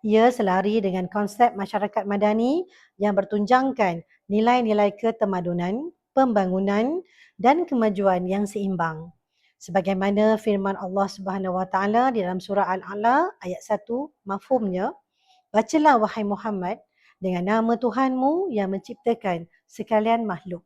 Ia selari dengan konsep masyarakat madani yang bertunjangkan nilai-nilai ketemadunan, pembangunan dan kemajuan yang seimbang. Sebagaimana firman Allah Subhanahu Wa Taala di dalam surah Al-A'la ayat 1, mafhumnya, bacalah wahai Muhammad dengan nama Tuhanmu yang menciptakan sekalian makhluk.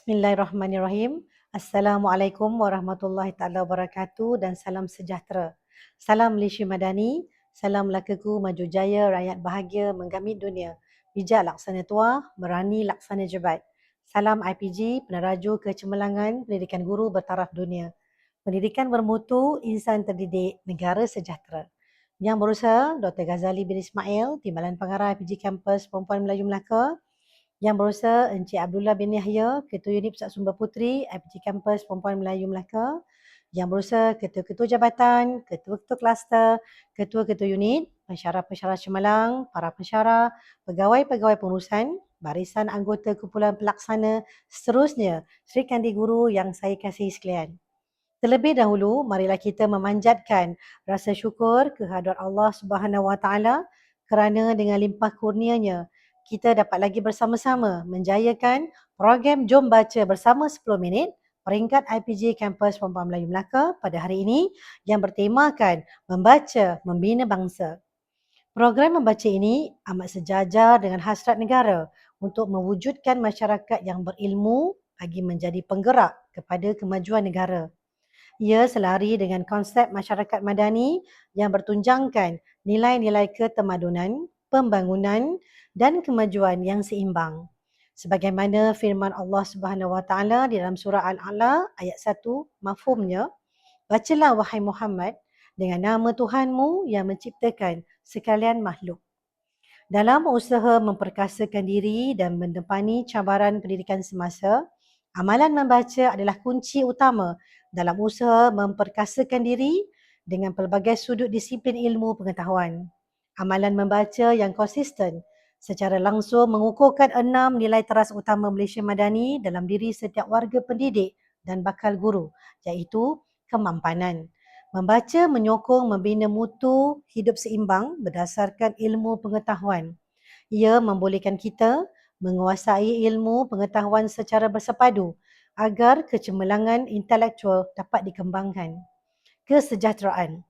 Bismillahirrahmanirrahim. Assalamualaikum warahmatullahi taala wabarakatuh dan salam sejahtera. Salam Malaysia Madani, salam Melakaku maju jaya, rakyat bahagia menggamit dunia. Bijak laksana tua, berani laksana jebat. Salam IPG, peneraju kecemerlangan, pendidikan guru bertaraf dunia. Pendidikan bermutu, insan terdidik, negara sejahtera. Yang berusaha Dr. Ghazali bin Ismail, Timbalan Pengarah IPG Kampus Perempuan Melayu Melaka. Yang berusaha Encik Abdullah bin Yahya, Ketua Unit Pusat Sumber Puteri, IPG Kampus Perempuan Melayu Melaka. Yang berusaha Ketua-Ketua Jabatan, Ketua-Ketua Kluster, Ketua-Ketua Unit, Pensyarah-pensyarah Cemerlang, para pensyarah, pegawai-pegawai pengurusan, barisan anggota kumpulan pelaksana, seterusnya, Sri Kandi Guru yang saya kasihi sekalian. Terlebih dahulu, marilah kita memanjatkan rasa syukur kehadrat Allah Subhanahu Wa Taala kerana dengan limpah kurnianya kita dapat lagi bersama-sama menjayakan program Jom Baca Bersama 10 Minit peringkat IPG Kampus Perempuan Melayu Melaka pada hari ini yang bertemakan Membaca Membina Bangsa. Program membaca ini amat sejajar dengan hasrat negara untuk mewujudkan masyarakat yang berilmu bagi menjadi penggerak kepada kemajuan negara. Ia selari dengan konsep masyarakat madani yang bertunjangkan nilai-nilai ketemadunan, pembangunan dan kemajuan yang seimbang. Sebagaimana firman Allah Subhanahu Wa Taala di dalam surah Al-A'la ayat 1, mafhumnya, bacalah wahai Muhammad dengan nama Tuhanmu yang menciptakan sekalian makhluk. Dalam usaha memperkasakan diri dan mendepani cabaran pendidikan semasa, amalan membaca adalah kunci utama dalam usaha memperkasakan diri dengan pelbagai sudut disiplin ilmu pengetahuan. Amalan membaca yang konsisten secara langsung mengukuhkan 6 nilai teras utama Malaysia Madani dalam diri setiap warga pendidik dan bakal guru, iaitu kemampanan. Membaca menyokong membina mutu hidup seimbang berdasarkan ilmu pengetahuan. Ia membolehkan kita menguasai ilmu pengetahuan secara bersepadu agar kecemerlangan intelektual dapat dikembangkan. Kesejahteraan.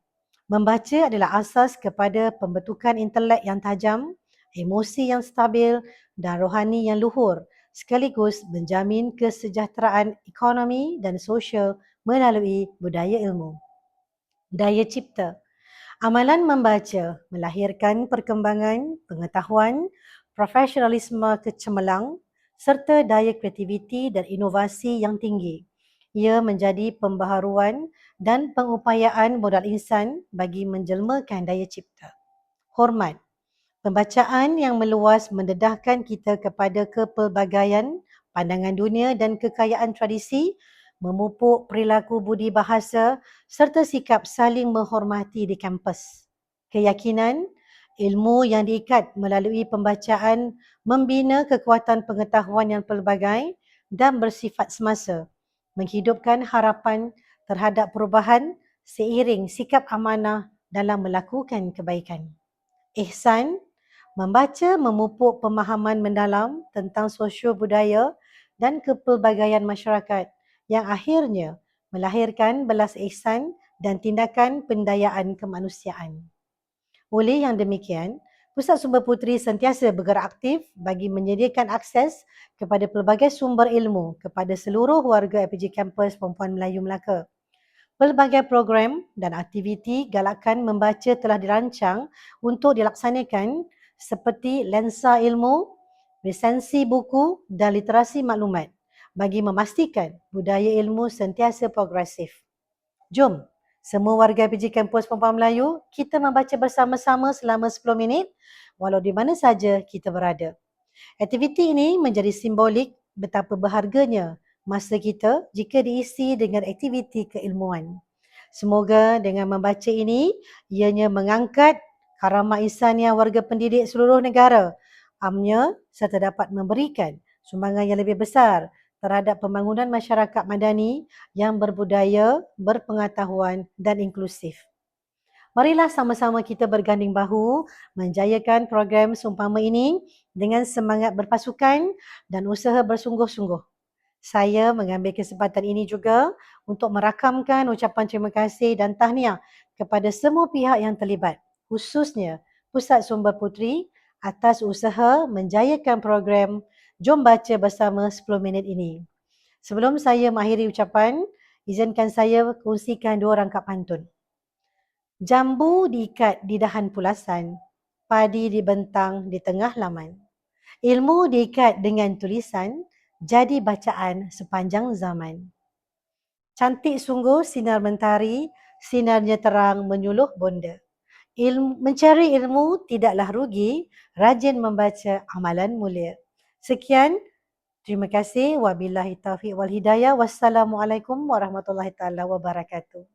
Membaca adalah asas kepada pembentukan intelek yang tajam, emosi yang stabil dan rohani yang luhur, sekaligus menjamin kesejahteraan ekonomi dan sosial melalui budaya ilmu. Daya cipta. Amalan membaca melahirkan perkembangan pengetahuan, profesionalisme kecemerlang serta daya kreativiti dan inovasi yang tinggi. Ia menjadi pembaharuan dan pengupayaan modal insan bagi menjelmakan daya cipta. Hormat. Pembacaan yang meluas mendedahkan kita kepada kepelbagaian pandangan dunia dan kekayaan tradisi, memupuk perilaku budi bahasa serta sikap saling menghormati di kampus. Keyakinan, ilmu yang diikat melalui pembacaan membina kekuatan pengetahuan yang pelbagai dan bersifat semasa, menghidupkan harapan terhadap perubahan seiring sikap amanah dalam melakukan kebaikan. Ihsan, membaca memupuk pemahaman mendalam tentang sosio budaya dan kepelbagaian masyarakat yang akhirnya melahirkan belas ihsan dan tindakan pendayaan kemanusiaan. Oleh yang demikian, Pusat Sumber Puteri sentiasa bergerak aktif bagi menyediakan akses kepada pelbagai sumber ilmu kepada seluruh warga IPG Kampus Perempuan Melayu Melaka. Pelbagai program dan aktiviti galakan membaca telah dirancang untuk dilaksanakan seperti lensa ilmu, resensi buku dan literasi maklumat bagi memastikan budaya ilmu sentiasa progresif. Jom, semua warga PJ Kampus Perempuan Melayu, kita membaca bersama-sama selama 10 minit walau di mana saja kita berada. Aktiviti ini menjadi simbolik betapa berharganya masa kita jika diisi dengan aktiviti keilmuan. Semoga dengan membaca ini, ianya mengangkat karamah insaniah warga pendidik seluruh negara, amnya serta dapat memberikan sumbangan yang lebih besar terhadap pembangunan masyarakat madani yang berbudaya, berpengetahuan dan inklusif. Marilah sama-sama kita berganding bahu menjayakan program seumpama ini dengan semangat berpasukan dan usaha bersungguh-sungguh. Saya mengambil kesempatan ini juga untuk merakamkan ucapan terima kasih dan tahniah kepada semua pihak yang terlibat, khususnya Pusat Sumber Puteri atas usaha menjayakan program Jom Baca Bersama 10 Minit ini. Sebelum saya mengakhiri ucapan, izinkan saya kongsikan dua rangkap pantun. Jambu diikat di dahan pulasan, padi dibentang di tengah laman. Ilmu diikat dengan tulisan, jadi bacaan sepanjang zaman. Cantik sungguh sinar mentari, sinarnya terang menyuluh bonda. Mencari ilmu tidaklah rugi, rajin membaca amalan mulia. Sekian, terima kasih. Wabillahi taufiq wal hidayah. Wassalamualaikum warahmatullahi taala wabarakatuh.